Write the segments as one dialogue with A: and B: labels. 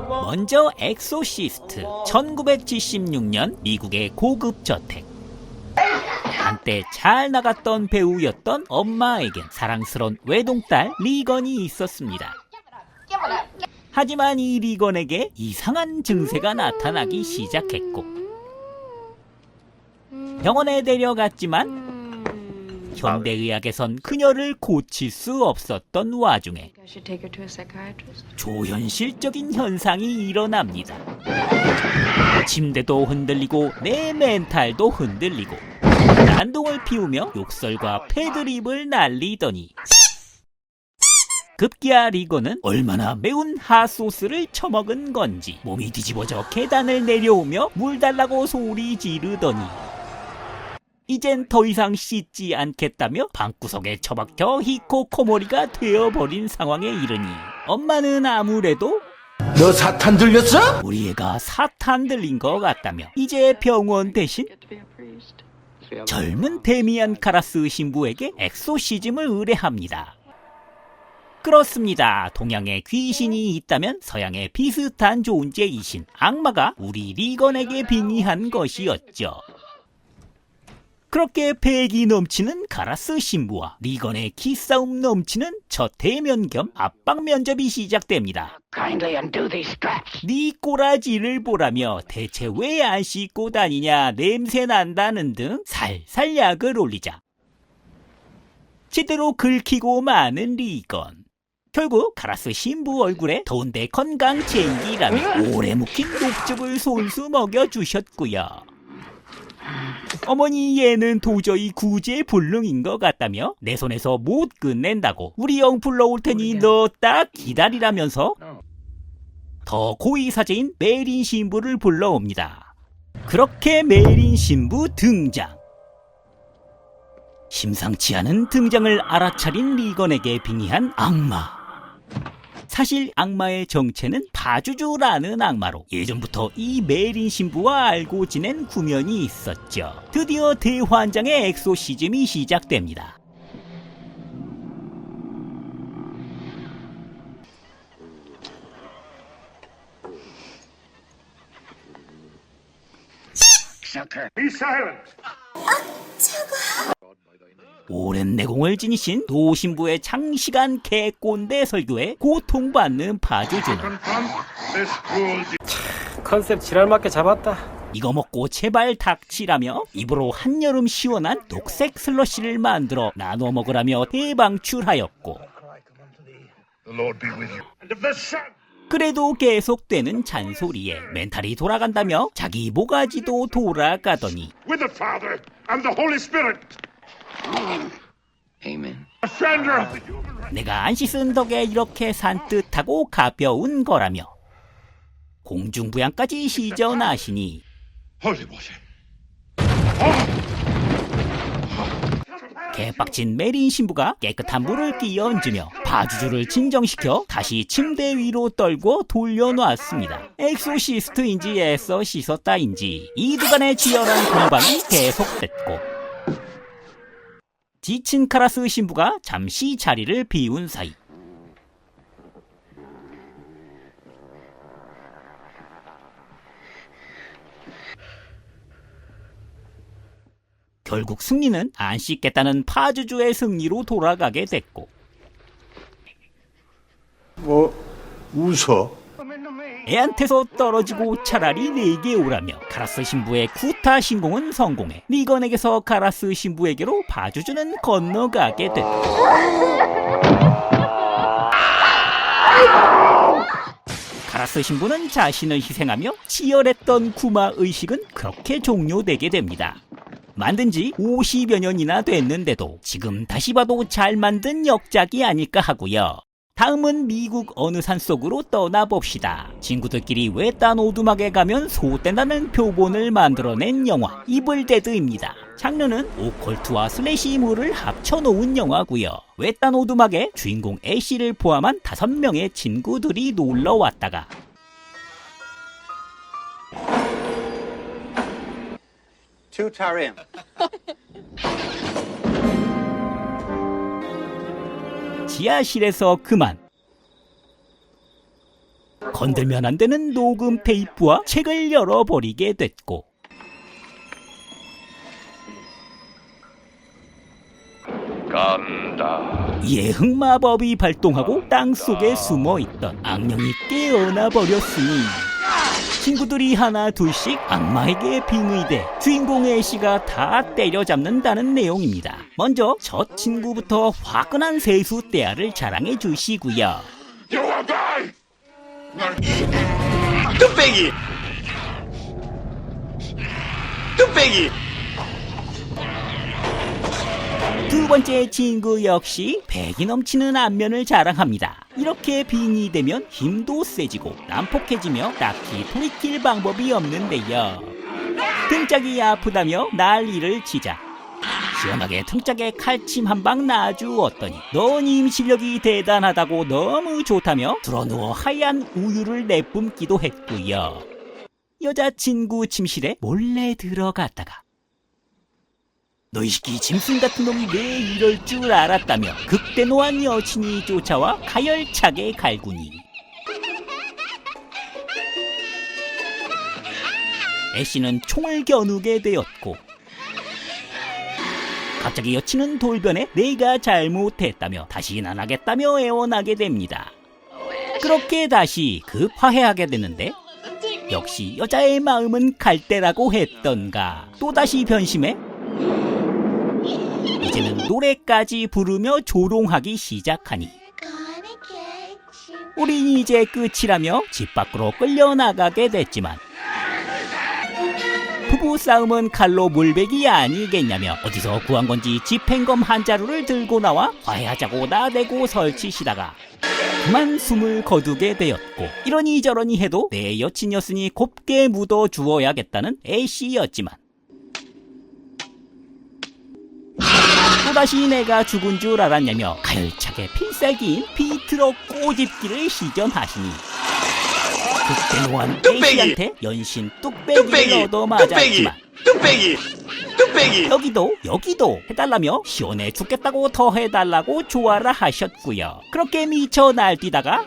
A: 먼저 엑소시스트. 1976년 미국의 고급 저택. 한때 잘 나갔던 배우였던 엄마에겐 사랑스러운 외동딸 리건이 있었습니다. 하지만 이 리건에게 이상한 증세가 나타나기 시작했고 병원에 데려갔지만 현대의학에선 그녀를 고칠 수 없었던 와중에 초현실적인 현상이 일어납니다. 침대도 흔들리고 내 멘탈도 흔들리고 난동을 피우며 욕설과 패드립을 날리더니 급기야 리건은 얼마나 매운 핫소스를 처먹은 건지 몸이 뒤집어져 계단을 내려오며 물 달라고 소리 지르더니 이젠 더 이상 씻지 않겠다며 방구석에 처박혀 히코코모리가 되어버린 상황에 이르니 엄마는 아무래도
B: 너 사탄 들렸어?
A: 우리 애가 사탄 들린 것 같다며 이제 병원 대신 젊은 데미안 카라스 신부에게 엑소시즘을 의뢰합니다. 그렇습니다. 동양에 귀신이 있다면 서양에 비슷한 존재이신 악마가 우리 리건에게 빙의한 것이었죠. 그렇게 패기 넘치는 카라스 신부와 리건의 기싸움 넘치는 첫 대면 겸 압박 면접이 시작됩니다. 네 꼬라지를 보라며 대체 왜 안 씻고 다니냐, 냄새 난다는 등 살살 약을 올리자 제대로 긁히고 마는 리건. 결국 카라스 신부 얼굴에 더운데 건강 챙기라며 오래 묵힌 녹즙을 손수 먹여주셨고요. 어머니 얘는 도저히 구제불능인 것 같다며 내 손에서 못 끝낸다고 우리 형 불러올 테니 너 딱 기다리라면서 더 고위 사제인 메린 신부를 불러옵니다. 그렇게 메린 신부 등장. 심상치 않은 등장을 알아차린 리건에게 빙의한 악마. 사실 악마의 정체는 파주주라는 악마로 예전부터 이 메린 신부와 알고 지낸 구면이 있었죠. 드디어 대환장의 엑소시즘이 시작됩니다. 오랜 내공을 지니신 노신부의 장시간 개꼰대 설교에 고통받는 파주주는
C: 컨셉 지랄맞게 잡았다.
A: 이거 먹고 제발 닥치라며 입으로 한여름 시원한 녹색 슬러시를 만들어 나눠 먹으라며 대방출하였고 그래도 계속되는 잔소리에 멘탈이 돌아간다며 자기 모가지도 돌아가더니 내가 안 씻은 덕에 이렇게 산뜻하고 가벼운 거라며 공중부양까지 시전하시니 개빡친 메린 신부가 깨끗한 물을 끼얹으며 파주주를 진정시켜 다시 침대 위로 떨고 돌려놓았습니다. 엑소시스트인지 애써 씻었다인지 이 두 간의 치열한 공방이 계속됐고 지친 카라스 신부가 잠시 자리를 비운 사이 결국 승리는 안 씻겠다는 파주주의 승리로 돌아가게 됐고
B: 뭐 웃어?
A: 애한테서 떨어지고 차라리 내게 오라며 카라스 신부의 구타 신공은 성공해 리건에게서 카라스 신부에게로 파주주는 건너가게 됐고 카라스 신부는 자신을 희생하며 치열했던 구마 의식은 그렇게 종료되게 됩니다. 만든 지 50여 년이나 됐는데도 지금 다시 봐도 잘 만든 역작이 아닐까 하고요. 다음은 미국 어느 산속으로 떠나봅시다. 친구들끼리 외딴 오두막에 가면 소떼나는 표본을 만들어낸 영화 이블데드입니다. 장르는 오컬트와 슬래시물을 합쳐놓은 영화고요. 외딴 오두막에 주인공 애쉬를 포함한 5명의 친구들이 놀러왔다가 지하실에서 그만 건들면 안 되는 녹음 테이프와 책을 열어버리게 됐고,
D: 간다.
A: 이에 흑마법이 발동하고 땅속에 숨어있던 악령이 깨어나 버렸으니 친구들이 하나 둘씩 악마에게 빙의돼 주인공 애쉬가 다 때려잡는다는 내용입니다. 먼저 저 친구부터 화끈한 세수대야를 자랑해 주시고요.
D: 뚝배기. 뚝배기.
A: 두 번째 친구 역시 패기 넘치는 안면을 자랑합니다. 이렇게 빙의되면 힘도 세지고 난폭해지며 딱히 돌이킬 방법이 없는데요. 등짝이 아프다며 난리를 치자 시원하게 등짝에 칼침 한 방 놔주었더니 너님 실력이 대단하다고 너무 좋다며 드러누워 하얀 우유를 내뿜기도 했고요. 여자친구 침실에 몰래 들어갔다가 너 이 새끼 짐승 같은 놈이 왜 이럴 줄 알았다며 극대노한 여친이 쫓아와 가열차게 갈구니 애쉬는 총을 겨누게 되었고, 갑자기 여친은 돌변해 내가 잘못했다며 다시는 안 하겠다며 애원하게 됩니다. 그렇게 다시 급 화해하게 되는데 역시 여자의 마음은 갈대라고 했던가 또다시 변심해 이제는 노래까지 부르며 조롱하기 시작하니 우린 이제 끝이라며 집 밖으로 끌려나가게 됐지만 부부싸움은 칼로 물베기 아니겠냐며 어디서 구한 건지 집행검 한 자루를 들고 나와 화해하자고 나대고 설치시다가 그만 숨을 거두게 되었고, 이러니 저러니 해도 내 여친이었으니 곱게 묻어주어야겠다는 애쉬였지만 또다시 내가 죽은 줄 알았냐며 가열차게 필살기인 비트럭 꼬집기를 시전하시니 극대노한 애쉬한테 연신 뚝배기를 얻어맞았지만 여기도 해달라며 시원해 죽겠다고 더 해달라고 조아라 하셨고요. 그렇게 미쳐 날뛰다가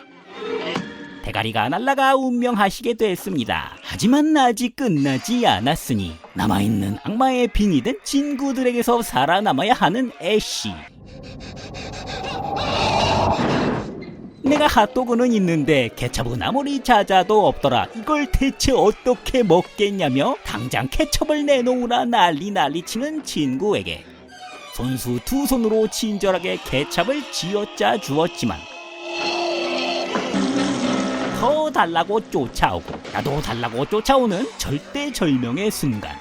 A: 대가리가 날아가 운명하시게 됐습니다. 하지만 아직 끝나지 않았으니 남아있는 악마의 빙의된 친구들에게서 살아남아야 하는 애쉬. 내가 핫도그는 있는데 케첩은 아무리 찾아도 없더라. 이걸 대체 어떻게 먹겠냐며 당장 케첩을 내놓으라 난리 치는 친구에게 손수 두 손으로 친절하게 케첩을 쥐어짜 주었지만 더 달라고 쫓아오고 나도 달라고 쫓아오는 절대절명의 순간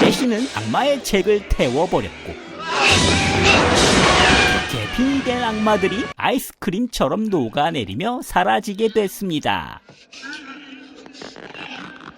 A: 애쉬는 악마의 책을 태워버렸고 이렇게 빙의된 악마들이 아이스크림처럼 녹아내리며 사라지게 됐습니다.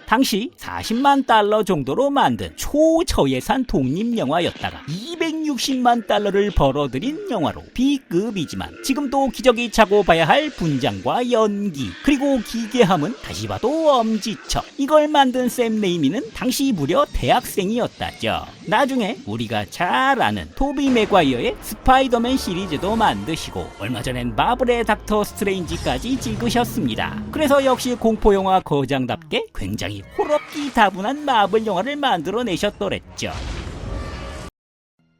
A: 당시 40만 달러 정도로 만든 초저예산 독립영화였다가 260만 달러를 벌어들인 영화로 B급이지만 지금도 기저귀 차고 봐야 할 분장과 연기 그리고 기괴함은 다시 봐도 엄지척. 이걸 만든 샘 레이미는 당시 무려 대학생이었다죠. 나중에 우리가 잘 아는 토비 맥과이어의 스파이더맨 시리즈도 만드시고 얼마 전엔 마블의 닥터 스트레인지까지 찍으셨습니다. 그래서 역시 공포영화 거장답게 굉장히 호럽기 다분한 마블 영화를 만들어내셨더랬죠.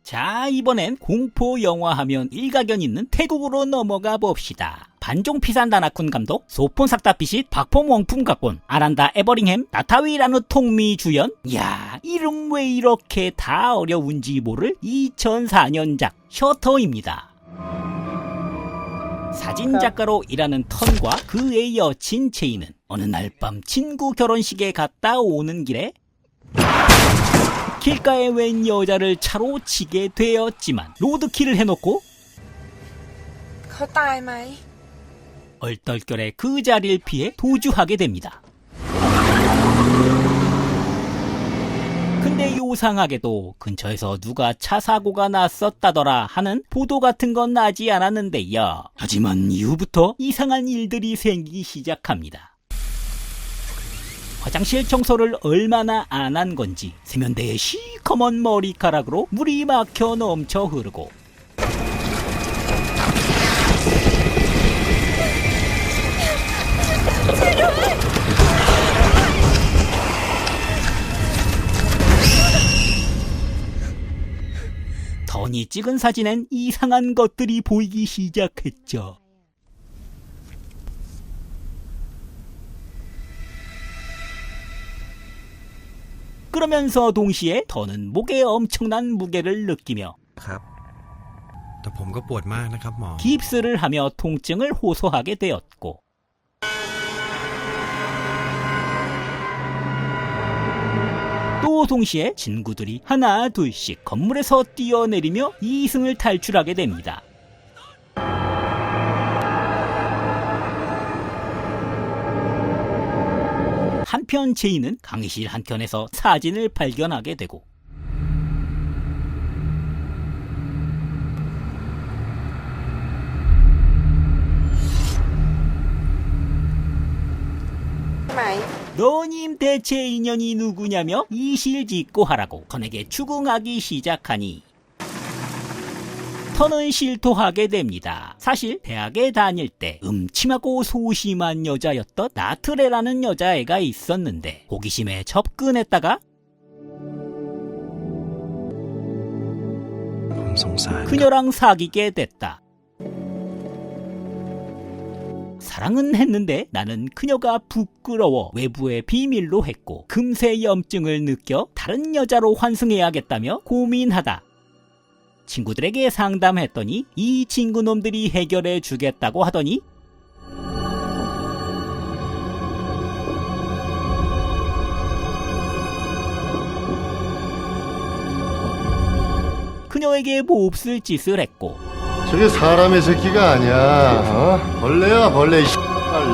A: 자, 이번엔 공포 영화 하면 일가견 있는 태국으로 넘어가 봅시다. 반종피산 다나쿤 감독, 소폰 삭다피싯, 박폼 원품 각본, 아란다 에버링햄, 나타위라누 통미 주연. 이야, 이름 왜 이렇게 다 어려운지 모를 2004년작 셔터입니다. 사진작가로 일하는 턴과 그의 여친 제이는 어느 날 밤 친구 결혼식에 갔다 오는 길에 길가에 웬 여자를 차로 치게 되었지만 로드킬을 해놓고 얼떨결에 그 자리를 피해 도주하게 됩니다. 근데 요상하게도 근처에서 누가 차 사고가 났었다더라 하는 보도 같은 건 나지 않았는데요. 하지만 이후부터 이상한 일들이 생기기 시작합니다. 화장실 청소를 얼마나 안 한 건지 세면대에 시커먼 머리카락으로 물이 막혀 넘쳐 흐르고 우연히 찍은 사진엔 이상한 것들이 보이기 시작했죠. 그러면서 동시에 더는 목에 엄청난 무게를 느끼며
E: ครับแต่ผมก็ปวดมากนะครับหมอ
A: 깁스를 하며 통증을 호소하게 되었고 또 동시에 친구들이 하나 둘씩 건물에서 뛰어내리며 2층을 탈출하게 됩니다. 한편 제이는 강의실 한켠에서 사진을 발견하게 되고 너님 대체 인연이 누구냐며 이실직고 하라고 턴에게 추궁하기 시작하니 턴은 실토하게 됩니다. 사실 대학에 다닐 때 음침하고 소심한 여자였던 나트레라는 여자애가 있었는데 호기심에 접근했다가
E: ผมสงสาร
A: 그녀랑 사귀게 됐다. 사랑은 했는데 나는 그녀가 부끄러워 외부의 비밀로 했고 금세 염증을 느껴 다른 여자로 환승해야겠다며 고민하다. 친구들에게 상담했더니 이 친구놈들이 해결해 주겠다고 하더니 그녀에게 몹쓸 짓을 했고
B: 저게 사람의 새끼가 아니야. 어? 벌레야 벌레.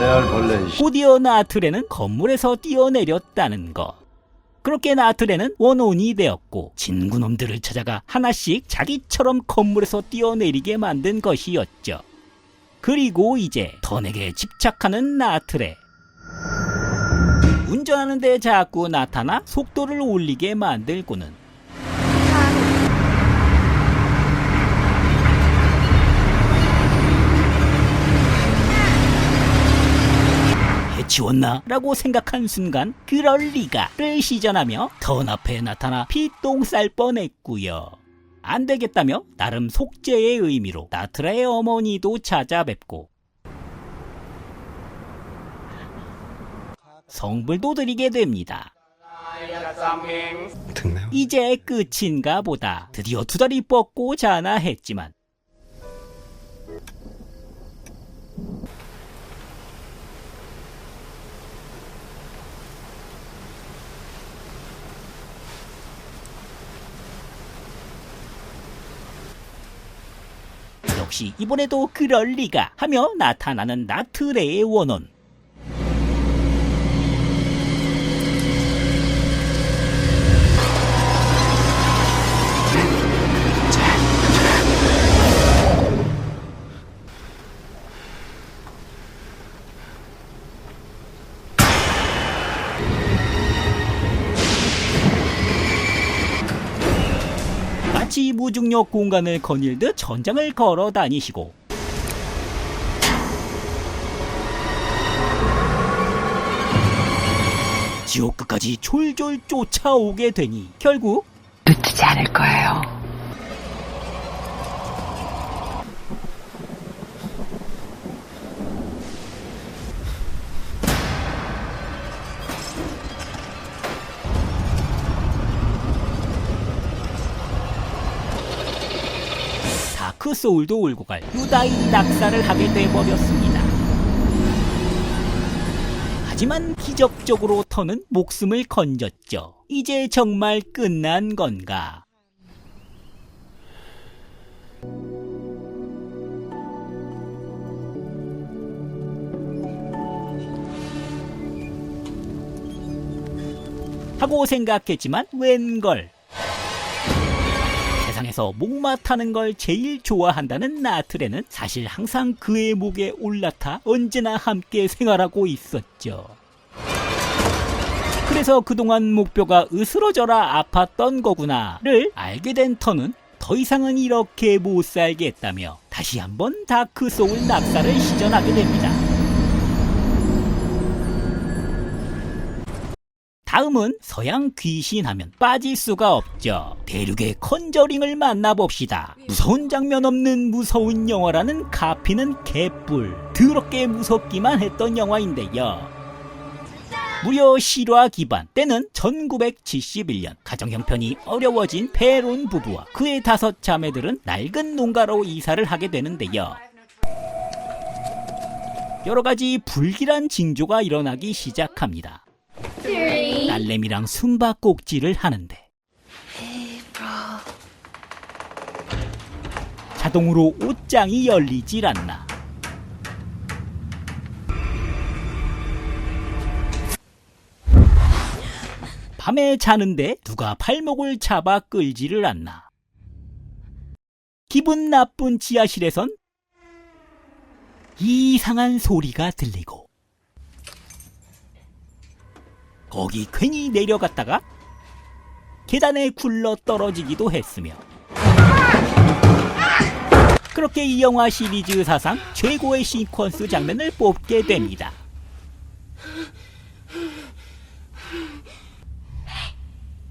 B: 레알 벌레.
A: 곧이어 나트레는 건물에서 뛰어내렸다는 것. 그렇게 나트레는 원혼이 되었고 친구놈들을 찾아가 하나씩 자기처럼 건물에서 뛰어내리게 만든 것이었죠. 그리고 이제 턴에게 집착하는 나트레. 운전하는데 자꾸 나타나 속도를 올리게 만들고는 해치웠나? 라고 생각한 순간 그럴 리가를 시전하며 턴 앞에 나타나 피똥 쌀 뻔했고요. 안 되겠다며 나름 속죄의 의미로 나트라의 어머니도 찾아뵙고 성불도 드리게 됩니다.
E: ถึงแล้ว
A: 이제 끝인가 보다. 드디어 두 다리 뻗고 자나 했지만 역시 이번에도 그럴 리가 하며 나타나는 나트레의 원혼. 마치 무중력 공간을 거닐듯 전장을 걸어 다니시고 지옥 끝까지 졸졸 쫓아오게 되니 결국
F: 놓치지 않을 거예요.
A: 다크 소울도 울고 갈 유다인 낙사를 하게 돼버렸습니다. 하지만 기적적으로 턴은 목숨을 건졌죠. 이제 정말 끝난 건가? 하고 생각했지만 웬걸. 세상에서 목마타는 걸 제일 좋아한다는 나트레는 사실 항상 그의 목에 올라타 언제나 함께 생활하고 있었죠. 그래서 그동안 목표가 으스러져라 아팠던 거구나를 알게 된 턴은 더 이상은 이렇게 못 살겠다며 다시 한번 다크 소울 낙사를 시전하게 됩니다. 다음은 서양 귀신 하면 빠질 수가 없죠. 대륙의 컨저링을 만나봅시다. 무서운 장면 없는 무서운 영화라는 가피는 개뿔. 더럽게 무섭기만 했던 영화인데요. 무려 실화 기반. 때는 1971년. 가정 형편이 어려워진 페론 부부와 그의 5 자매들은 낡은 농가로 이사를 하게 되는데요. 여러가지 불길한 징조가 일어나기 시작합니다. 딸내미랑 숨바꼭질을 하는데 자동으로 옷장이 열리질 않나. 밤에 자는데 누가 발목을 잡아 끌지를 않나. 기분 나쁜 지하실에선 이상한 소리가 들리고 거기 괜히 내려갔다가 계단에 굴러 떨어지기도 했으며 그렇게 이 영화 시리즈 사상 최고의 시퀀스 장면을 뽑게 됩니다.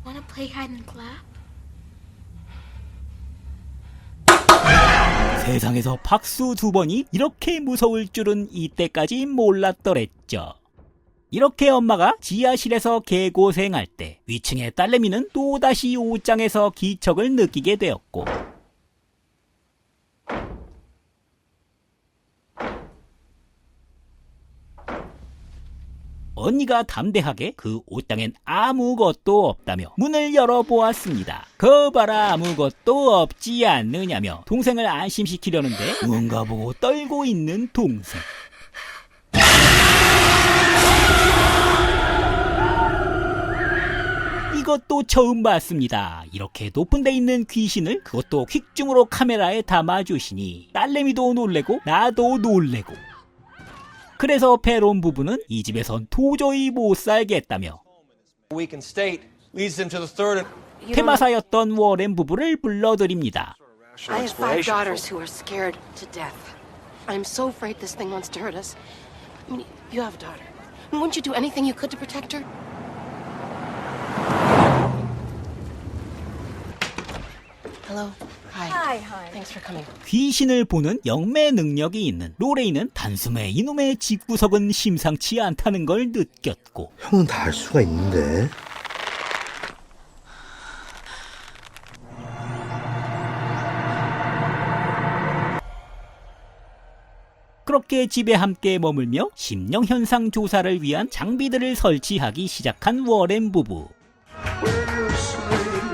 G: Wanna play hide and clap?
A: 세상에서 박수 2번이 이렇게 무서울 줄은 이때까지 몰랐더랬죠. 이렇게 엄마가 지하실에서 개고생할 때 위층의 딸내미는 또다시 옷장에서 기척을 느끼게 되었고 언니가 담대하게 그 옷장엔 아무것도 없다며 문을 열어보았습니다. 거봐라 아무것도 없지 않느냐며 동생을 안심시키려는데 뭔가 보고 떨고 있는 동생. 이것도 처음 봤습니다. 이렇게 높은 데 있는 귀신을 그것도 퀵줌으로 카메라에 담아주시니 딸내미도 놀래고 나도 놀래고 그래서 페론 부부는 이 집에선 도저히 못 살겠다며
D: Weakened state leads them to the third and
A: 테마사였던 워렌 부부를 불러드립니다.
F: I have 5 daughters who are scared to death. I'm so afraid this thing wants to hurt us. I mean, you have a daughter. Wouldn't you do anything you could to protect her? Hello. Hi. Thanks for coming.
A: 귀신을 보는 영매 능력이 있는 로레이는 단숨에 이놈의 집구석은 심상치 않다는 걸 느꼈고
B: 형은 다 알 수가 있는데.
A: 그렇게 집에 함께 머물며 심령현상 조사를 위한 장비들을 설치하기 시작한 워렌 부부.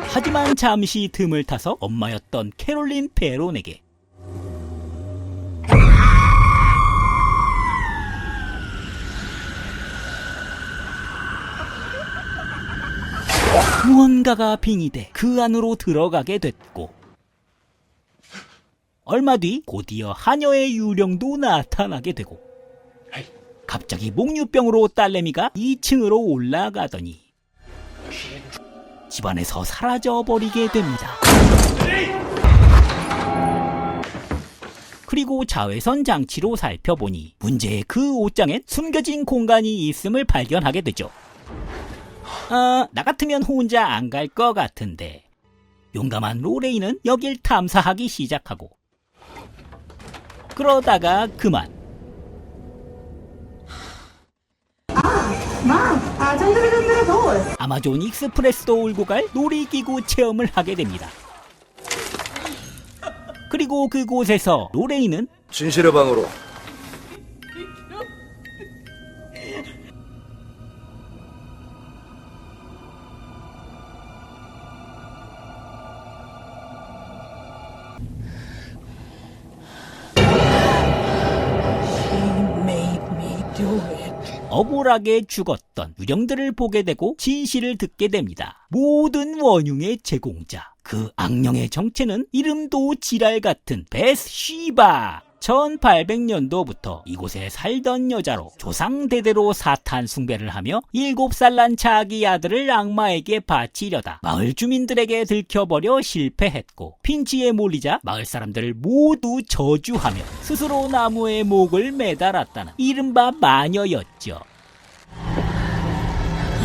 A: 하지만 잠시 틈을 타서 엄마였던 캐롤린 페론에게 무언가가 빙의돼 그 안으로 들어가게 됐고 얼마 뒤 곧이어 하녀의 유령도 나타나게 되고 갑자기 목류병으로 딸내미가 2층으로 올라가더니 집안에서 사라져버리게 됩니다. 그리고 자외선 장치로 살펴보니 문제의 그 옷장엔 숨겨진 공간이 있음을 발견하게 되죠. 나 같으면 혼자 안 갈 것 같은데 용감한 로레이는 여길 탐사하기 시작하고 그러다가 그만 아마존 익스프레스도 울고 갈 놀이기구 체험을 하게 됩니다. 그리고 그곳에서 로레이는
D: 진실의 방으로.
A: 억울하게 죽었던 유령들을 보게 되고 진실을 듣게 됩니다. 모든 원흉의 제공자, 그 악령의 정체는 이름도 지랄 같은 베스 쉬바. 1800년도부터 이곳에 살던 여자로 조상대대로 사탄 숭배를 하며 7살 난 자기 아들을 악마에게 바치려다 마을 주민들에게 들켜버려 실패했고 핀치에 몰리자 마을 사람들을 모두 저주하며 스스로 나무에 목을 매달았다는 이른바 마녀였죠.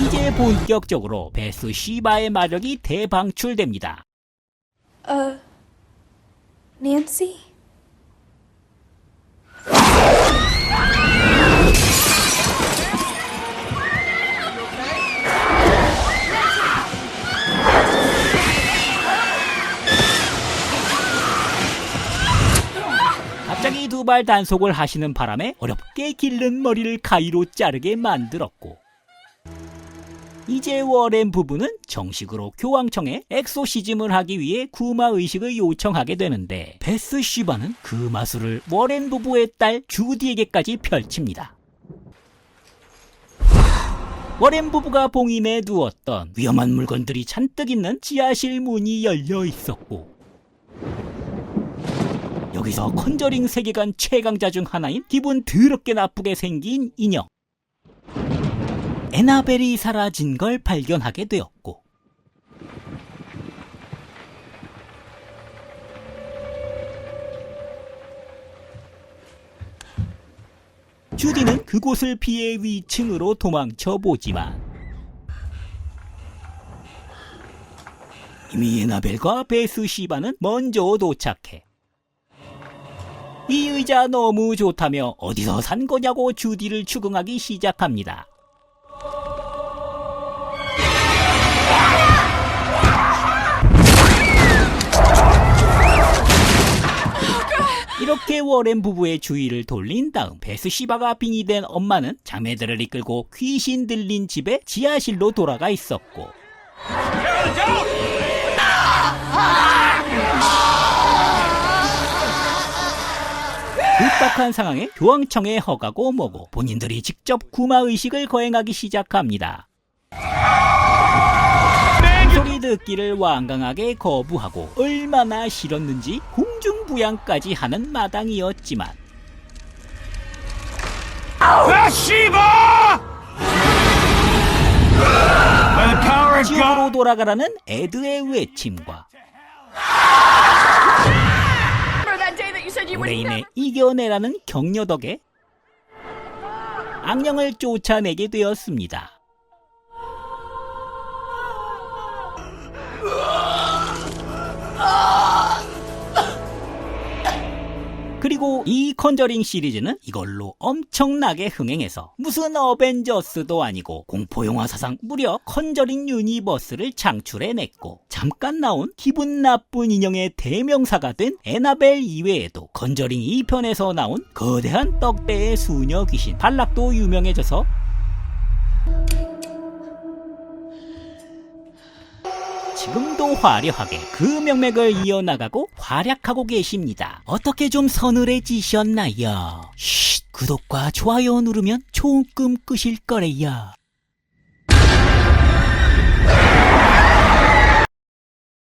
A: 이제 이제 본격적으로 베스 시바의 마력이 대방출됩니다.
G: Nancy?
A: 갑자기 두발 단속을 하시는 바람에 어렵게 기른 머리를 가위로 자르게 만들었고, 이제 워렌 부부는 정식으로 교황청에 엑소시즘을 하기 위해 구마 의식을 요청하게 되는데, 베스 시바는 그 마술을 워렌 부부의 딸 주디에게까지 펼칩니다. 워렌 부부가 봉인해 두었던 위험한 물건들이 잔뜩 있는 지하실 문이 열려 있었고, 여기서 컨저링 세계관 최강자 중 하나인 기분 더럽게 나쁘게 생긴 인형 에나벨이 사라진 걸 발견하게 되었고, 주디는 그곳을 피해 위층으로 도망쳐 보지만 이미 에나벨과 베스 시바는 먼저 도착해 이 의자 너무 좋다며 어디서 산 거냐고 주디를 추궁하기 시작합니다. 이렇게 워렌 부부의 주의를 돌린 다음 베스 시바가 빙의된 엄마는 자매들을 이끌고 귀신 들린 집의 지하실로 돌아가 있었고, 급박한 상황에 교황청에 허가고 뭐고 본인들이 직접 구마의식을 거행하기 시작합니다. 소리 듣기를 완강하게 거부하고 얼마나 싫었는지 공중부양까지 하는 마당이었지만, 지옥으로 돌아가라는 에드의 외침과 브레인의 이겨내라는 격려 덕에 악령을 쫓아내게 되었습니다. 그리고 이 컨저링 시리즈는 이걸로 엄청나게 흥행해서 무슨 어벤져스도 아니고 공포영화 사상 무려 컨저링 유니버스를 창출해냈고, 잠깐 나온 기분 나쁜 인형의 대명사가 된 에나벨 이외에도 컨저링 2편에서 나온 거대한 떡대의 수녀 귀신 발락도 유명해져서 지금도 화려하게 그 명맥을 이어나가고 활약하고 계십니다. 어떻게 좀 서늘해지셨나요? 구독과 좋아요 누르면 좋은 꿈 꾸실 거래요.